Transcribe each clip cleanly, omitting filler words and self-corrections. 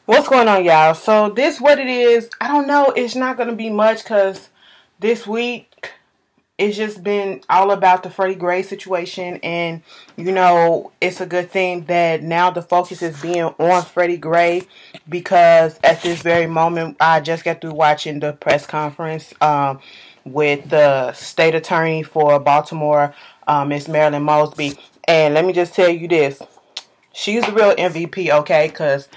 What's going on, y'all? So this what it is. I don't know. It's not going to be much because this week it's just been all about the Freddie Gray situation. And, it's a good thing that now the focus is being on Freddie Gray because at this very moment, I just got through watching the press conference with the state attorney for Baltimore, Miss Marilyn Mosby. And let me just tell you this. She's the real MVP, okay? Because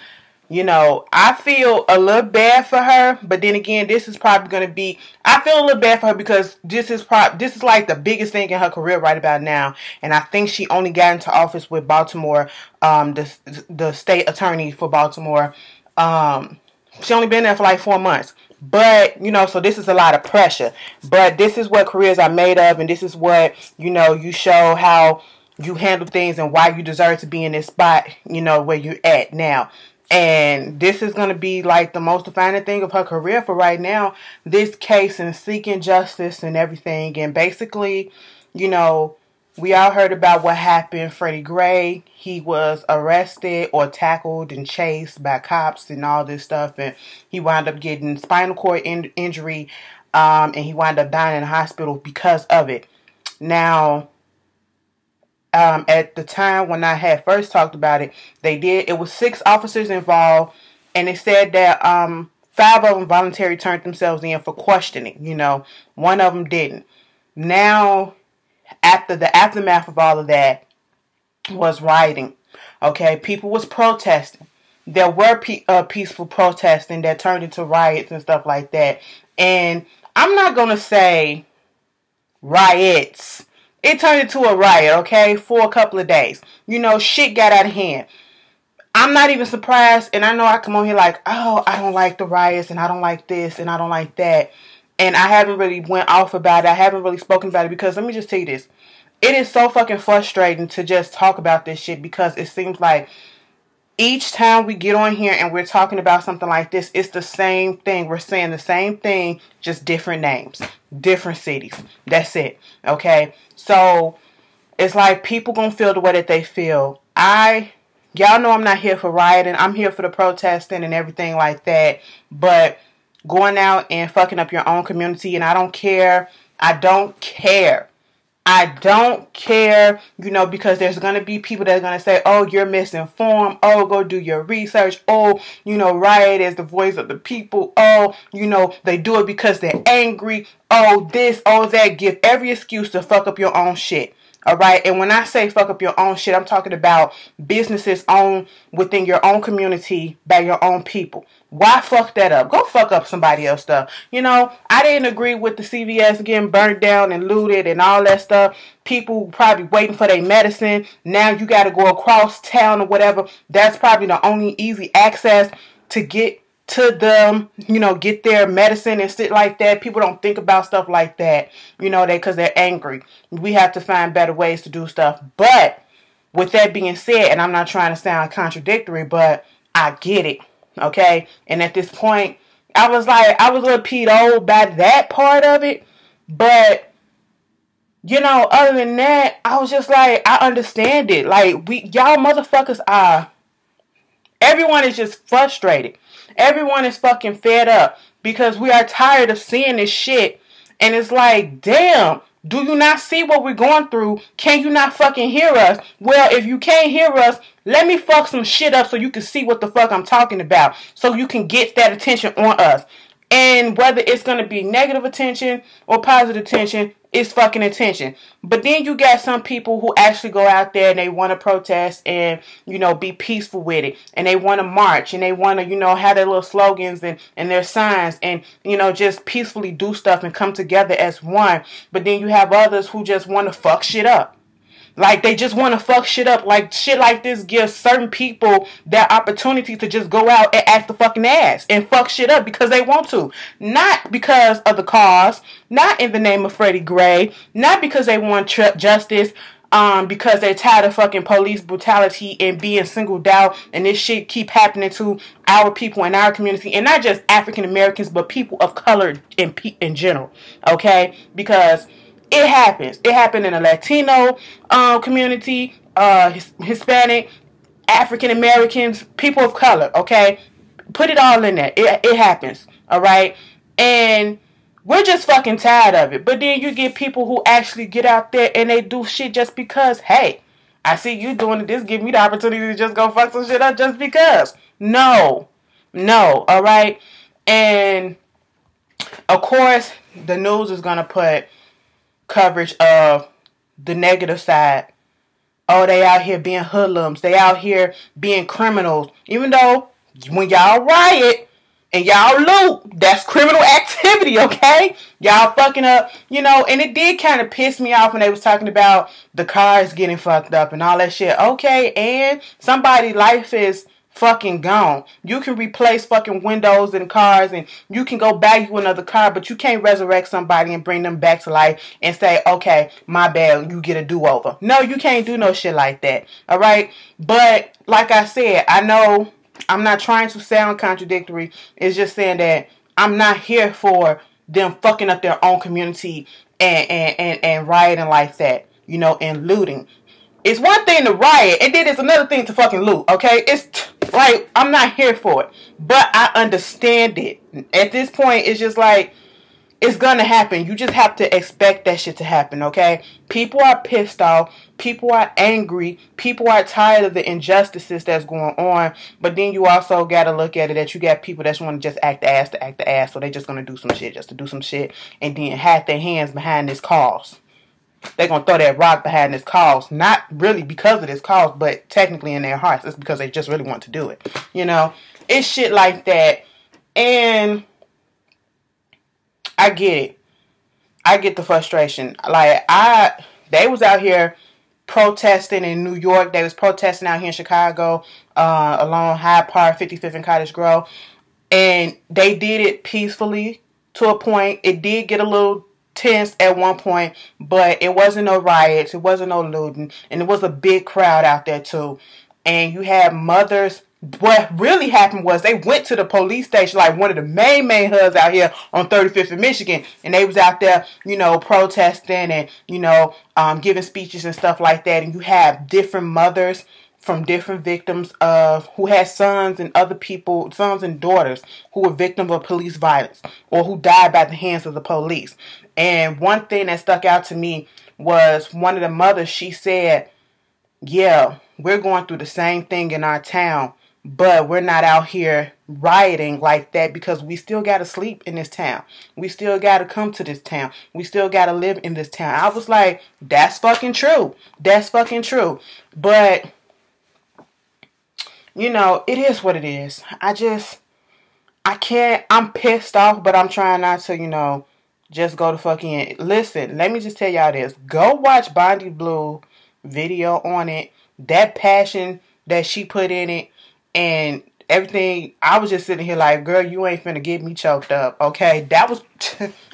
I feel a little bad for her, but then again, this is probably going to be, I feel a little bad for her because this is like the biggest thing in her career right about now. And I think she only got into office with Baltimore, the state attorney for Baltimore. She only been there for like 4 months. But, so this is a lot of pressure. But this is what careers are made of, and this is what, you show how you handle things and why you deserve to be in this spot, where you're at now. And this is going to be like the most defining thing of her career for right now. This case and seeking justice and everything. And basically, we all heard about what happened. Freddie Gray, he was arrested or tackled and chased by cops and all this stuff. And he wound up getting spinal cord injury. And he wound up dying in the hospital because of it. Now, at the time when I had first talked about it, it was 6 officers involved, and they said that 5 of them voluntarily turned themselves in for questioning. One of them didn't. Now, after the aftermath of all of that was rioting. Okay, people was protesting. There were peaceful protesting that turned into riots and stuff like that. And I'm not going to say riots. It turned into a riot, okay, for a couple of days. Shit got out of hand. I'm not even surprised, and I know I come on here like, oh, I don't like the riots, and I don't like this, and I don't like that. And I haven't really went off about it. I haven't really spoken about it because let me just tell you this. It is so fucking frustrating to just talk about this shit because it seems like each time we get on here and we're talking about something like this, it's the same thing. We're saying the same thing, just different names, different cities. That's it. Okay? So, it's like people gonna feel the way that they feel. Y'all know I'm not here for rioting. I'm here for the protesting and everything like that. But going out and fucking up your own community, and I don't care. I don't care. I don't care, because there's going to be people that are going to say, oh, you're misinformed. Oh, go do your research. Oh, riot is the voice of the people. Oh, they do it because they're angry. Oh, this, oh, that. Give every excuse to fuck up your own shit. All right. And when I say fuck up your own shit, I'm talking about businesses owned within your own community by your own people. Why fuck that up? Go fuck up somebody else's stuff. I didn't agree with the CVS getting burnt down and looted and all that stuff. People probably waiting for their medicine. Now you got to go across town or whatever. That's probably the only easy access to get to them, get their medicine and shit like that. People don't think about stuff like that, because they're angry. We have to find better ways to do stuff. But with that being said, and I'm not trying to sound contradictory, but I get it. Okay. And at this point, I was a little peed old by that part of it. But, other than that, I was just like, I understand it. Like, y'all motherfuckers everyone is just frustrated. Everyone is fucking fed up because we are tired of seeing this shit. And it's like, damn, do you not see what we're going through? Can you not fucking hear us? Well, if you can't hear us, let me fuck some shit up so you can see what the fuck I'm talking about. So you can get that attention on us. And whether it's going to be negative attention or positive attention, it's fucking attention. But then you got some people who actually go out there and they want to protest and, be peaceful with it. And they want to march and they want to, have their little slogans and their signs and, just peacefully do stuff and come together as one. But then you have others who just want to fuck shit up. Like, they just want to fuck shit up. Like, shit like this gives certain people that opportunity to just go out and act the fucking ass and fuck shit up because they want to. Not because of the cause. Not in the name of Freddie Gray. Not because they want justice. Because they're tired of fucking police brutality and being singled out. And this shit keep happening to our people in our community. And not just African Americans, but people of color in general. Okay? Because it happens. It happened in the Latino community, Hispanic, African Americans, people of color, okay? Put it all in there. It happens. All right. And we're just fucking tired of it. But then you get people who actually get out there and they do shit just because, hey, I see you doing it. This give me the opportunity to just go fuck some shit up just because. No. All right. And of course, the news is going to put coverage of the negative side. Oh, they out here being hoodlums. They out here being criminals. Even though when y'all riot and y'all loot, that's criminal activity, okay? Y'all fucking up, and it did kind of piss me off when they was talking about the cars getting fucked up and all that shit. Okay, and somebody's life is fucking gone. You can replace fucking windows and cars, and you can go back to another car, but you can't resurrect somebody and bring them back to life and say, okay, my bad, you get a do-over. No, you can't do no shit like that. All right? But like I said, I know I'm not trying to sound contradictory. It's just saying that I'm not here for them fucking up their own community and rioting like that, and looting. It's one thing to riot, and then it's another thing to fucking loot, okay? It's like, I'm not here for it. But I understand it. At this point, it's just like, it's gonna happen. You just have to expect that shit to happen, okay? People are pissed off. People are angry. People are tired of the injustices that's going on. But then you also gotta look at it that you got people that want to just act the ass to act the ass. So they just gonna do some shit just to do some shit. And then have their hands behind this cause. They're going to throw that rock behind this cause. Not really because of this cause, but technically in their hearts. It's because they just really want to do it. It's shit like that. And I get it. I get the frustration. Like, they was out here protesting in New York. They was protesting out here in Chicago, along Hyde Park, 55th and Cottage Grove. And they did it peacefully to a point. It did get a little tense at one point, but it wasn't no riots, it wasn't no looting, and it was a big crowd out there too. And you had mothers. What really happened was they went to the police station, like one of the main hubs out here on 35th in Michigan, and they was out there, protesting and giving speeches and stuff like that. And you have different mothers from different victims who had sons and daughters who were victims of police violence or who died by the hands of the police. And one thing that stuck out to me was one of the mothers, she said, yeah, we're going through the same thing in our town, but we're not out here rioting like that because we still got to sleep in this town. We still got to come to this town. We still got to live in this town. I was like, that's fucking true. That's fucking true. But it is what it is. I can't, I'm pissed off, but I'm trying not to, just go to fucking, listen, let me just tell y'all this. Go watch Bondi Blue video on it. That passion that she put in it and everything, I was just sitting here like, girl, you ain't finna get me choked up, okay? That was,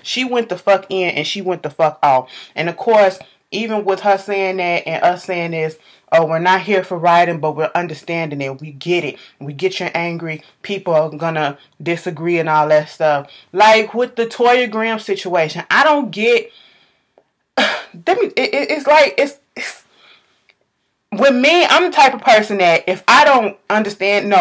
she went the fuck in and she went the fuck off. And of course, even with her saying that and us saying this, oh, we're not here for rioting, but we're understanding it. We get it. We get you're angry. People are gonna disagree and all that stuff. Like with the Toya Graham situation, I don't get. It's like it's with me. I'm the type of person that if I don't understand,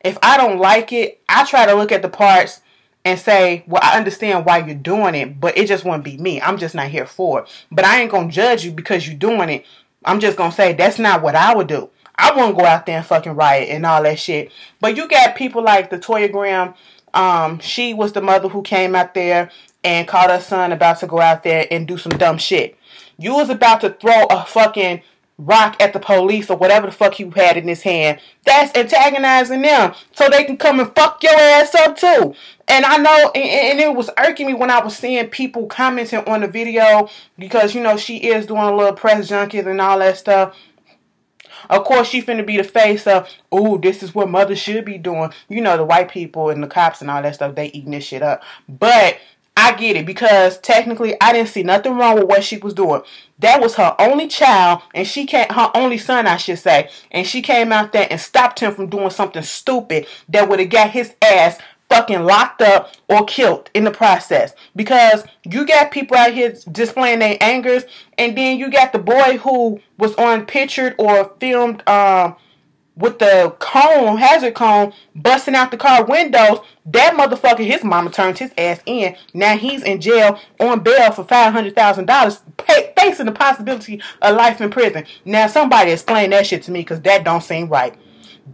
if I don't like it, I try to look at the parts and say, well, I understand why you're doing it, but it just won't be me. I'm just not here for it. But I ain't gonna judge you because you're doing it. I'm just going to say that's not what I would do. I wouldn't go out there and fucking riot and all that shit. But you got people like the Toya Graham. She was the mother who came out there and caught her son about to go out there and do some dumb shit. You was about to throw a fucking rock at the police or whatever the fuck you had in his hand. That's antagonizing them so they can come and fuck your ass up too. And I know, and it was irking me when I was seeing people commenting on the video because, she is doing a little press junket and all that stuff. Of course, she finna be the face of, oh, this is what mothers should be doing. The white people and the cops and all that stuff, they eating this shit up. But I get it because technically I didn't see nothing wrong with what she was doing. That was her only child and her only son, I should say. And she came out there and stopped him from doing something stupid that would have got his ass fucking locked up or killed in the process. Because you got people out here displaying their angers, and then you got the boy who was on pictured or filmed with the cone, hazard cone, busting out the car windows. That motherfucker, his mama turned his ass in. Now he's in jail on bail for $500,000, facing the possibility of life in prison. Now somebody explain that shit to me, because that don't seem right.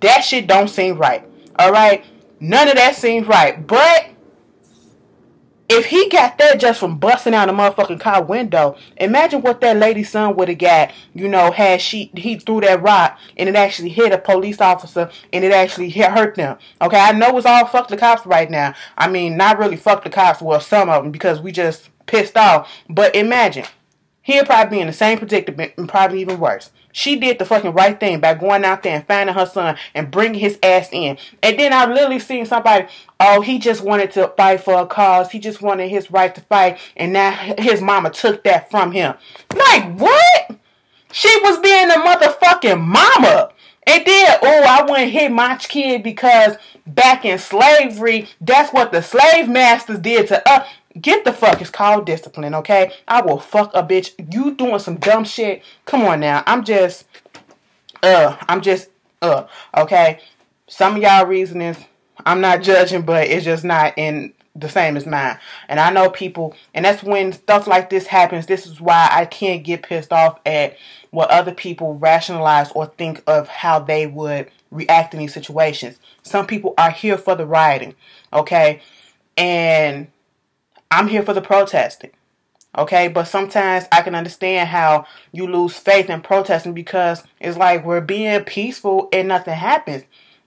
That shit don't seem right. Alright? None of that seems right. But if he got that just from busting out a motherfucking car window, imagine what that lady's son would have got, had he threw that rock and it actually hit a police officer and it actually hurt them. Okay, I know it's all fuck the cops right now. I mean, not really fuck the cops, well, some of them, because we just pissed off. But imagine, he'll probably be in the same predicament and probably even worse. She did the fucking right thing by going out there and finding her son and bringing his ass in. And then I literally seen somebody, oh, he just wanted to fight for a cause. He just wanted his right to fight. And now his mama took that from him. Like, what? She was being a motherfucking mama. And then, oh, I wouldn't hit my kid because back in slavery, that's what the slave masters did to us. Get the fuck. It's called discipline, okay? I will fuck a bitch. You doing some dumb shit. Come on now. Okay? Some of y'all reasonings, I'm not judging, but it's just not in the same as mine. And I know people, and that's when stuff like this happens. This is why I can't get pissed off at what other people rationalize or think of how they would react in these situations. Some people are here for the rioting, okay? And I'm here for the protesting, okay? But sometimes I can understand how you lose faith in protesting, because it's like we're being peaceful and nothing happens.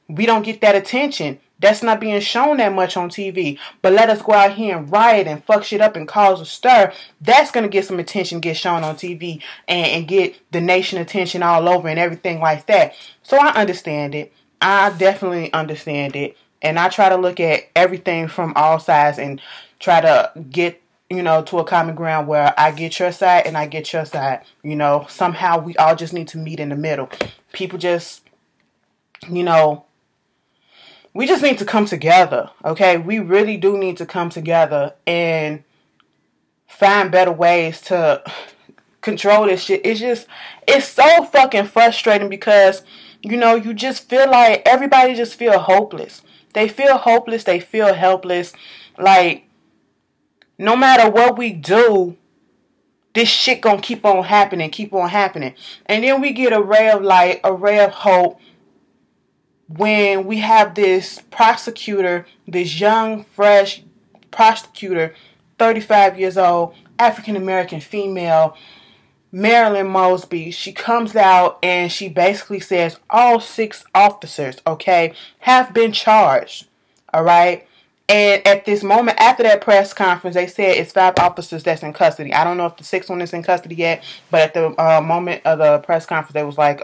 We don't get that attention. That's not being shown that much on TV. But let us go out here and riot and fuck shit up and cause a stir. That's going to get some attention, get shown on TV, and get the nation attention all over and everything like that. So I understand it. I definitely understand it. And I try to look at everything from all sides and try to get, to a common ground where I get your side and I get your side. Somehow we all just need to meet in the middle. People just, we just need to come together, okay? We really do need to come together and find better ways to control this shit. It's so fucking frustrating because, you just feel like everybody just feel hopeless. They feel hopeless. They feel helpless. Like, no matter what we do, this shit gonna keep on happening. And then we get a ray of light, a ray of hope, when we have this prosecutor, this young, fresh prosecutor, 35 years old, African-American female, Marilyn Mosby. She comes out and she basically says all 6 officers, okay, have been charged, all right? And at this moment, after that press conference, they said it's 5 officers that's in custody. I don't know if the 6th one is in custody yet, but at the moment of the press conference, they was like,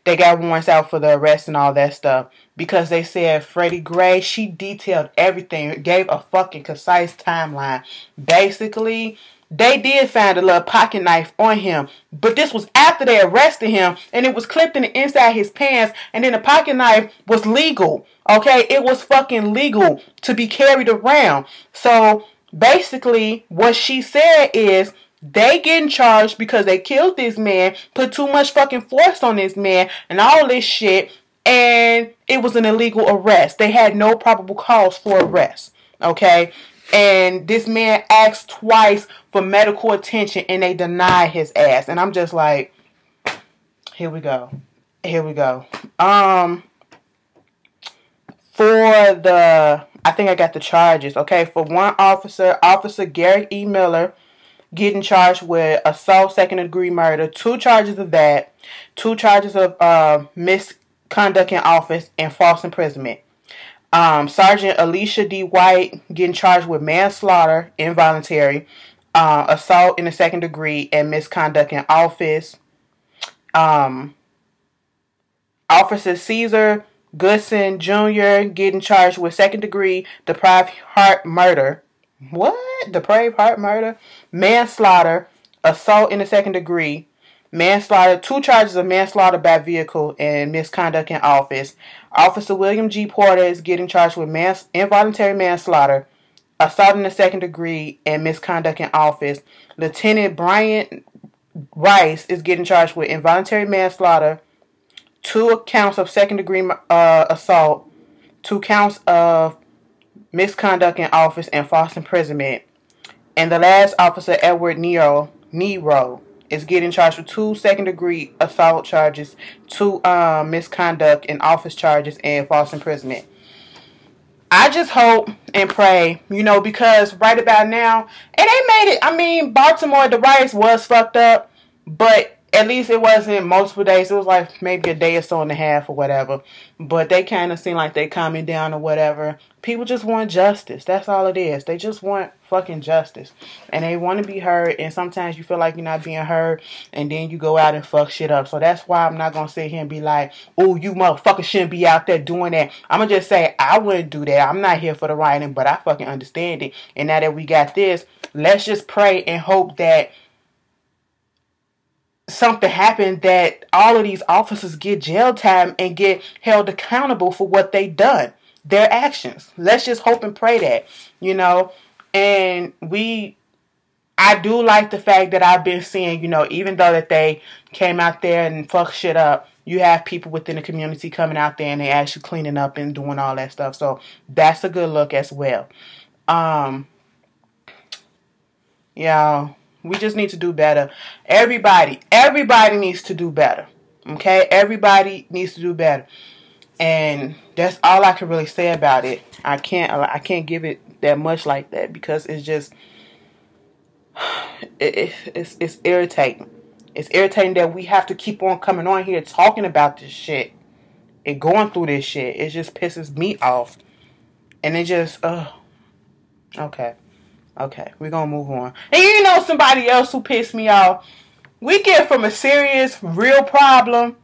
they got warrants out for the arrest and all that stuff. Because they said Freddie Gray, she detailed everything, gave a fucking concise timeline. Basically, they did find a little pocket knife on him. But this was after they arrested him. And it was clipped in the inside his pants. And then the pocket knife was legal. Okay? It was fucking legal to be carried around. So, basically, what she said is, they getting charged because they killed this man, put too much fucking force on this man, and all this shit. And it was an illegal arrest. They had no probable cause for arrest. Okay? And this man asked twice for medical attention and they denied his ass. And I'm just like, here we go. I think I got the charges. Okay, for one officer, Officer Garrett E. Miller, getting charged with assault, second-degree murder, 2 charges of that, 2 charges of misconduct in office, and false imprisonment. Sergeant Alicia D. White getting charged with manslaughter, involuntary, assault in the second degree, and misconduct in office. Officer Caesar Goodson Jr. getting charged with second degree depraved heart murder. What? Depraved heart murder? Manslaughter, assault in the second degree, manslaughter, 2 charges of manslaughter by vehicle, and misconduct in office. Officer William G. Porter is getting charged with involuntary manslaughter, assault in the second degree, and misconduct in office. Lieutenant Brian Rice is getting charged with involuntary manslaughter, 2 counts of second-degree assault, 2 counts of misconduct in office and false imprisonment. And the last officer, Edward Nero, is getting charged with 2 second-degree assault charges, 2 misconduct in office charges, and false imprisonment. I just hope and pray, because right about now, and they made it, Baltimore, the riots was fucked up, but at least it wasn't multiple days. It was like maybe a day or so and a half or whatever. But they kind of seem like they calming down or whatever. People just want justice. That's all it is. They just want fucking justice. And they want to be heard. And sometimes you feel like you're not being heard. And then you go out and fuck shit up. So that's why I'm not going to sit here and be like, oh, you motherfuckers shouldn't be out there doing that. I'm going to just say, I wouldn't do that. I'm not here for the rioting. But I fucking understand it. And now that we got this, let's just pray and hope that something happened, that all of these officers get jail time and get held accountable for what they done, their actions. Let's just hope and pray that, and I do like the fact that I've been seeing, even though that they came out there and fucked shit up, you have people within the community coming out there and they actually cleaning up and doing all that stuff. So that's a good look as well. We just need to do better. Everybody needs to do better. Okay? Everybody needs to do better. And that's all I can really say about it. I can't give it that much like that because it's just it's irritating. It's irritating that we have to keep on coming on here talking about this shit and going through this shit. It just pisses me off. And it just Okay, we're going to move on. And somebody else who pissed me off? We get from a serious, real problem.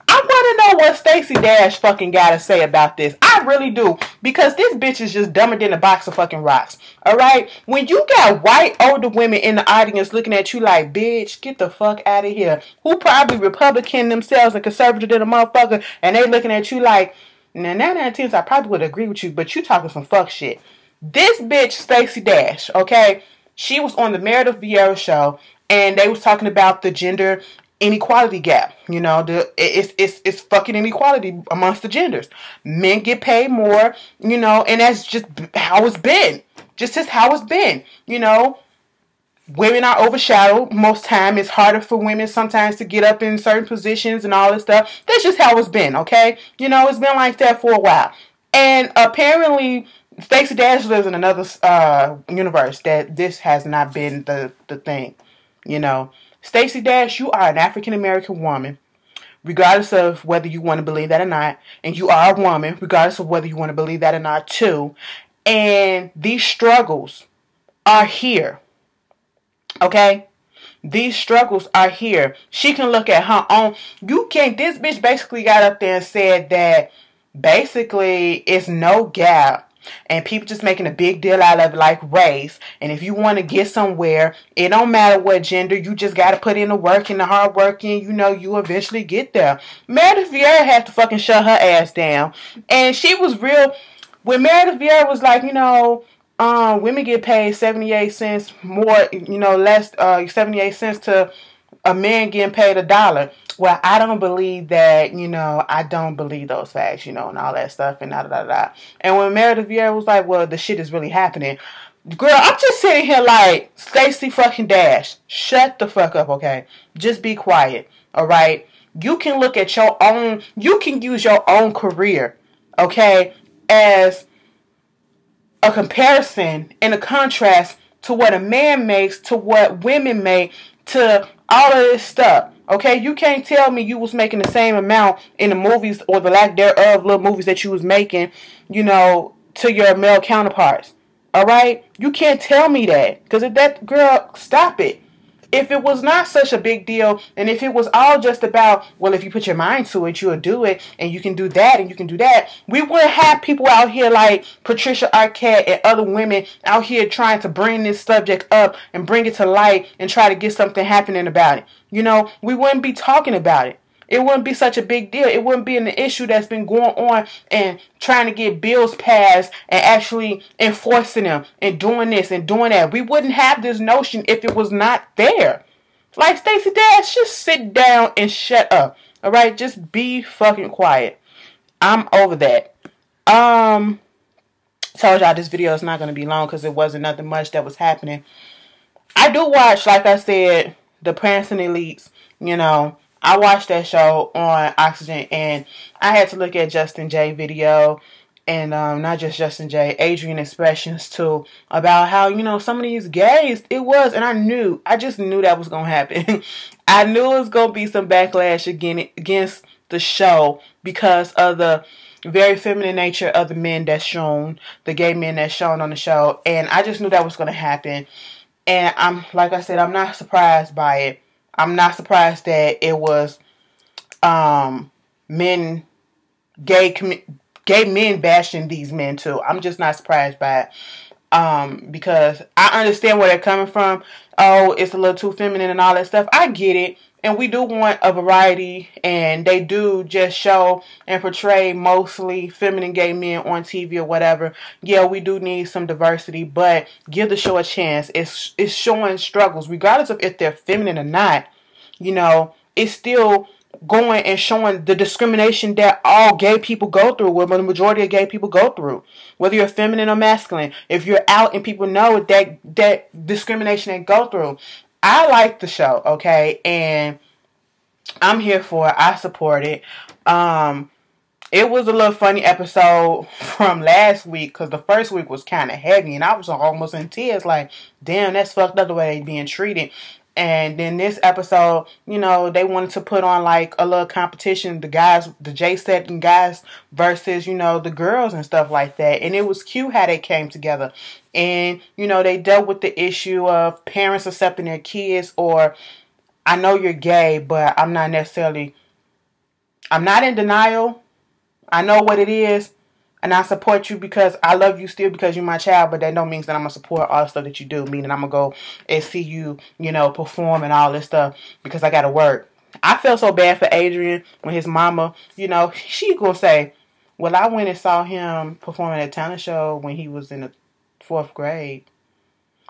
I want to know what Stacey Dash fucking got to say about this. I really do. Because this bitch is just dumber than a box of fucking rocks. Alright? When you got white older women in the audience looking at you like, bitch, get the fuck out of here. Who probably Republican themselves and conservative than a motherfucker. And they looking at you like, now 9 out of 10 I probably would agree with you. But you talking some fuck shit. This bitch, Stacey Dash, okay, she was on the Meredith Vieira show, and they was talking about the gender inequality gap. It's fucking inequality amongst the genders. Men get paid more, and that's just how it's been. Just as how it's been, Women are overshadowed most time. It's harder for women sometimes to get up in certain positions and all this stuff. That's just how it's been, okay? It's been like that for a while. And apparently Stacey Dash lives in another universe that this has not been the thing. Stacey Dash, you are an African American woman, regardless of whether you want to believe that or not. And you are a woman, regardless of whether you want to believe that or not, too. And these struggles are here. Okay? These struggles are here. She can look at her own. This bitch basically got up there and said that basically it's no gap. And people just making a big deal out of it like race. And if you want to get somewhere, it don't matter what gender. You just got to put in the work and the hard work and, you eventually get there. Meredith Vieira had to fucking shut her ass down. And she was real. When Meredith Vieira was like, women get paid 78 cents more, less, 78 cents to a man getting paid $1. Well, I don't believe that, I don't believe those facts, and all that stuff and da-da-da-da. And when Meredith Vieira was like, well, the shit is really happening. Girl, I'm just sitting here like, Stacey fucking Dash, shut the fuck up, okay? Just be quiet, all right? You can look at your own, you can use your own career, okay, as a comparison and a contrast to what a man makes, to what women make, to all of this stuff. Okay, you can't tell me you was making the same amount in the movies or the lack thereof little movies that you was making, to your male counterparts. Alright? You can't tell me that. Because if that, girl, stop it. If it was not such a big deal, and if it was all just about, well, if you put your mind to it, you'll do it, and you can do that, and you can do that, we wouldn't have people out here like Patricia Arquette and other women out here trying to bring this subject up and bring it to light and try to get something happening about it. We wouldn't be talking about it. It wouldn't be such a big deal. It wouldn't be an issue that's been going on and trying to get bills passed and actually enforcing them and doing this and doing that. We wouldn't have this notion if it was not there. Like Stacey Dash, just sit down and shut up. Alright, just be fucking quiet. I'm over that. Told y'all this video is not going to be long because it wasn't nothing much that was happening. I do watch, like I said, the Prancing Elites. You know, I watched that show on Oxygen, and I had to look at Justin J video, and not just Justin J, Adrian expressions too, about how, you know, some of these gays, it was, and I just knew that was going to happen. I knew it was going to be some backlash against the show because of the very feminine nature of the men that's shown, the gay men that's shown on the show, and I just knew that was going to happen. And like I said, I'm not surprised by it. I'm not surprised that it was gay men bashing these men too. I'm just not surprised by it. Because I understand where they're coming from. Oh, it's a little too feminine and all that stuff. I get it. And we do want a variety, and they do just show and portray mostly feminine gay men on TV or whatever. Yeah, we do need some diversity, but give the show a chance. It's showing struggles, regardless of if they're feminine or not. You know, it's still going and showing the discrimination that all gay people go through, what the majority of gay people go through, whether you're feminine or masculine. If you're out and people know that discrimination they go through. I like the show, okay, and I'm here for it. I support it. It was a little funny episode from last week because the first week was kind of heavy, and I was almost in tears, like, damn, that's fucked up the way they being treated. And then this episode, you know, they wanted to put on like a little competition, the guys, the J-set and guys versus, you know, the girls and stuff like that. And it was cute how they came together. And, you know, they dealt with the issue of parents accepting their kids, or I know you're gay, but I'm not in denial. I know what it is. And I support you because I love you still because you're my child, but that don't mean that I'm going to support all the stuff that you do. Meaning I'm going to go and see you, you know, perform and all this stuff because I got to work. I felt so bad for Adrian when his mama, you know, she going to say, well, I went and saw him performing at a talent show when he was in the 4th grade.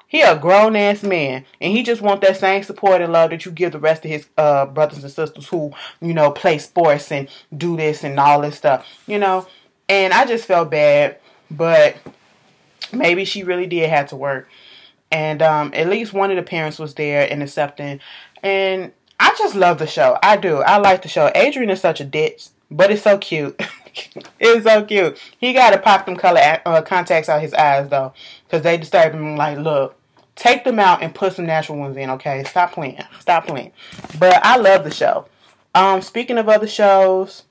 He a grown-ass man, and he just want that same support and love that you give the rest of his brothers and sisters who, you know, play sports and do this and all this stuff, you know. And I just felt bad, but maybe she really did have to work. And at least one of the parents was there and accepting. And I just love the show. I do. I like the show. Adrian is such a ditz, but it's so cute. It's so cute. He got to pop them color contacts out his eyes, though, because they disturb him. Like, look, take them out and put some natural ones in, okay? Stop playing. Stop playing. But I love the show. Speaking of other shows,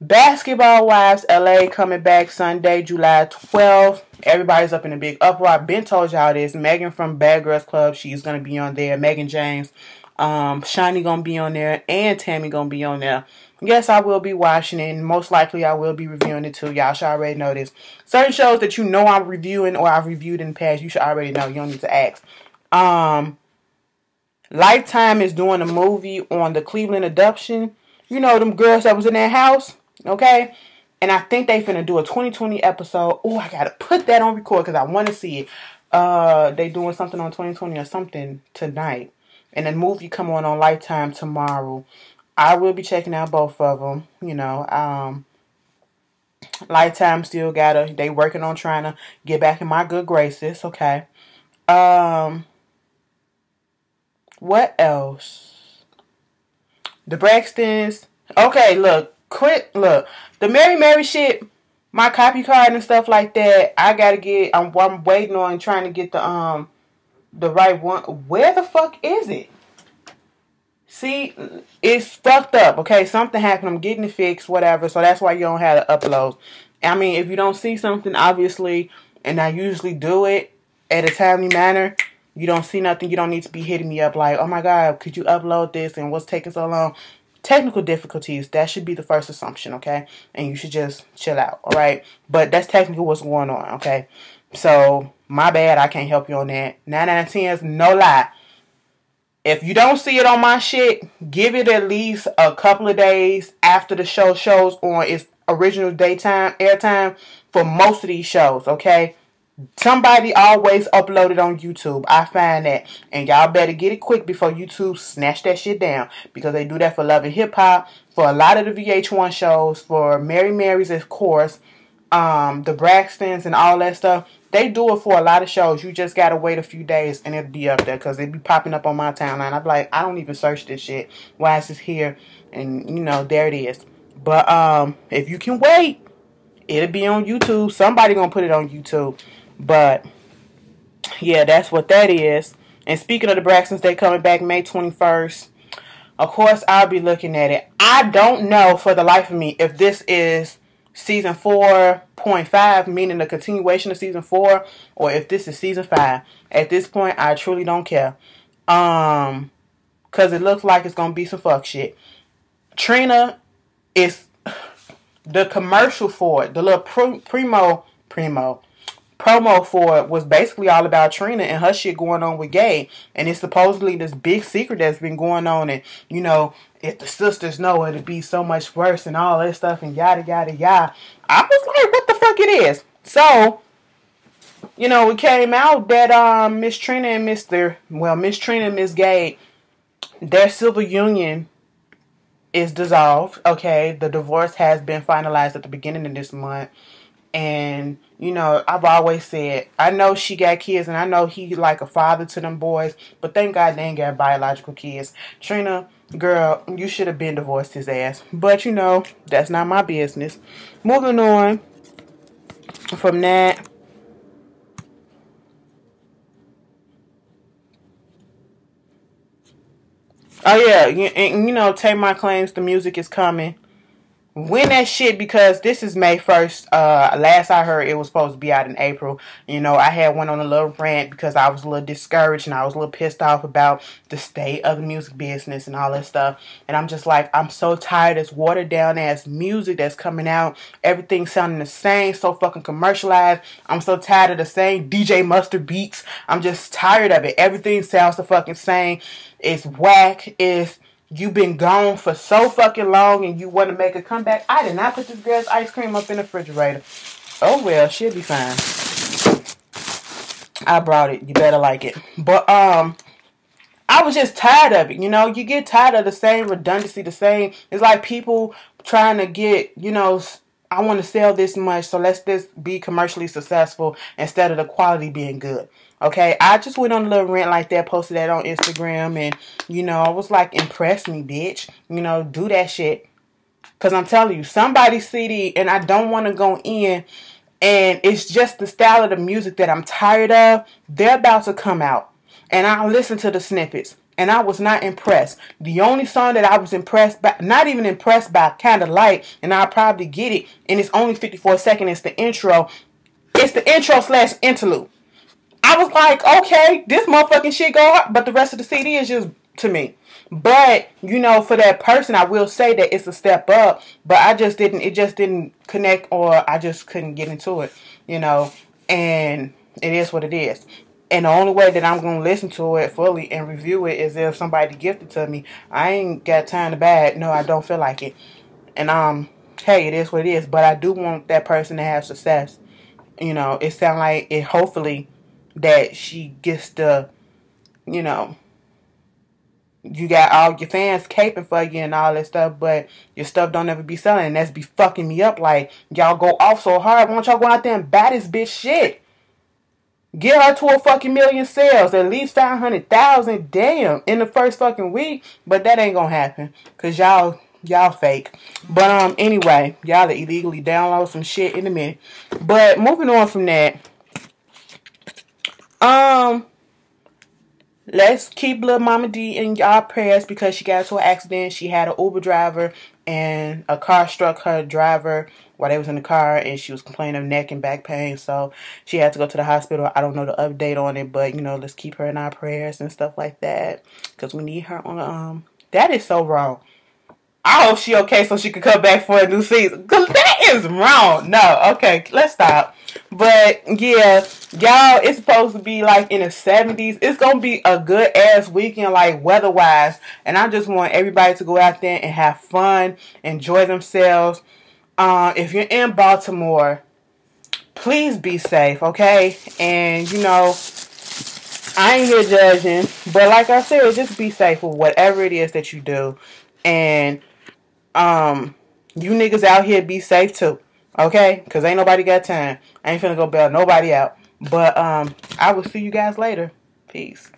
Basketball Wives LA coming back Sunday, July 12th. Everybody's up in a big uproar. I've been told y'all this. Megan from Bad Girls Club, she's going to be on there. Megan James. Shani going to be on there. And Tammy going to be on there. Yes, I will be watching it. And most likely I will be reviewing it too. Y'all should already know this. Certain shows that you know I'm reviewing or I've reviewed in the past, you should already know. You don't need to ask. Lifetime is doing a movie on the Cleveland abduction. You know, them girls that was in that house. Okay, and I think they finna do a 2020 episode. Oh, I gotta put that on record because I want to see it. They doing something on 2020 or something tonight, and the movie come on Lifetime tomorrow. I will be checking out both of them. You know, Lifetime still they working on trying to get back in my good graces. Okay. What else? The Braxtons. Okay, look. The Mary shit, my copy card and stuff like that, I gotta get, I'm waiting on trying to get the right one. Where the fuck is it? See, it's fucked up, okay? Something happened, I'm getting it fixed, whatever, so that's why you don't have to upload. I mean, if you don't see something, obviously, and I usually do it at a timely manner, you don't see nothing, you don't need to be hitting me up like, oh my God, could you upload this, and what's taking so long? Technical difficulties, that should be the first assumption, okay? And you should just chill out, alright? But that's technically what's going on, okay? So, my bad, I can't help you on that. 9 out of 10 is no lie. If you don't see it on my shit, give it at least a couple of days after the show shows on its original daytime airtime for most of these shows, okay? Somebody always upload it on YouTube. I find that. And y'all better get it quick before YouTube snatch that shit down. Because they do that for Love and Hip Hop, for a lot of the VH1 shows, for Mary Mary's, of course, the Braxtons and all that stuff. They do it for a lot of shows. You just gotta wait a few days and it'll be up there. Because it be popping up on my timeline. I'm like, I don't even search this shit. Why is this here? And, you know, there it is. But if you can wait, it'll be on YouTube. Somebody gonna put it on YouTube. But yeah, that's what that is. And speaking of the Braxtons, they coming back May 21st. Of course, I'll be looking at it. I don't know for the life of me if this is season 4.5, meaning the continuation of season 4, or if this is season 5. At this point, I truly don't care. Cause it looks like it's gonna be some fuck shit. Trina is the commercial for it. The little promo for it was basically all about Trina and her shit going on with Gabe. And it's supposedly this big secret that's been going on. And, you know, if the sisters know, it'd be so much worse and all that stuff and yada, yada, yada. I was like, what the fuck it is? So, you know, it came out that Miss Trina and Miss Trina and Miss Gabe, their civil union is dissolved. Okay, the divorce has been finalized at the beginning of this month. And, you know, I've always said, I know she got kids and I know he like a father to them boys, but thank God they ain't got biological kids. Trina, girl, you should have been divorced his ass. But, you know, that's not my business. Moving on from that. Oh, yeah, you know, Take My Claims, the music is coming. Win that shit, because this is May 1st. Last I heard, it was supposed to be out in April. You know, I had one on a little rant because I was a little discouraged and I was a little pissed off about the state of the music business and all that stuff. And I'm just like, I'm so tired of this watered down ass music that's coming out. Everything sounding the same, so fucking commercialized. I'm so tired of the same DJ Mustard beats. I'm just tired of it. Everything sounds the fucking same. It's whack. You've been gone for so fucking long and you want to make a comeback. I did not put this girl's ice cream up in the refrigerator. Oh well, she'll be fine. I brought it. You better like it. But I was just tired of it. You know, you get tired of the same redundancy, the same. It's like people trying to get, you know, I want to sell this much, so let's just be commercially successful instead of the quality being good. Okay, I just went on a little rant like that, posted that on Instagram, and, you know, I was like, impress me, bitch. You know, do that shit. Because I'm telling you, somebody's CD, and I don't want to go in, and it's just the style of the music that I'm tired of. They're about to come out, and I listened to the snippets, and I was not impressed. The only song that I was impressed by, not even impressed by, kind of like, and I'll probably get it, and it's only 54 seconds, it's the intro. It's the intro / interlude. I was like, okay, this motherfucking shit go hard, but the rest of the CD is just, to me. But, you know, for that person, I will say that it's a step up, but it just didn't connect, or I just couldn't get into it, you know, and it is what it is. And the only way that I'm going to listen to it fully and review it is if somebody gifted to me. I ain't got time to buy it. No, I don't feel like it. And, hey, it is what it is, but I do want that person to have success. You know, it sounds like it, hopefully, that she gets the, you know, you got all your fans caping for you and all that stuff, but your stuff don't ever be selling, and that's be fucking me up. Like, y'all go off so hard, why don't y'all go out there and buy this bitch shit? Get her to a fucking million sales, at least 500,000, damn, in the first fucking week, but that ain't gonna happen, cause y'all fake. But anyway, y'all illegally download some shit in a minute. But moving on from that, let's keep little Mama D in y'all prayers, because she got into an accident. She had an Uber driver and a car struck her driver while they was in the car, and she was complaining of neck and back pain, so she had to go to the hospital. I don't know the update on it, but, you know, let's keep her in our prayers and stuff like that, because we need her on that is so wrong. I hope she okay so she can come back for a new season, because that is wrong. No, okay, let's stop. But yeah, y'all, it's supposed to be like in the 70s. It's gonna be a good ass weekend, like weather wise, and I just want everybody to go out there and have fun, enjoy themselves. If you're in Baltimore, please be safe, okay? And, you know, I ain't here judging, but like I said, just be safe with whatever it is that you do. And, you niggas out here be safe too, okay? Because ain't nobody got time. I ain't finna go bail nobody out. But, I will see you guys later. Peace.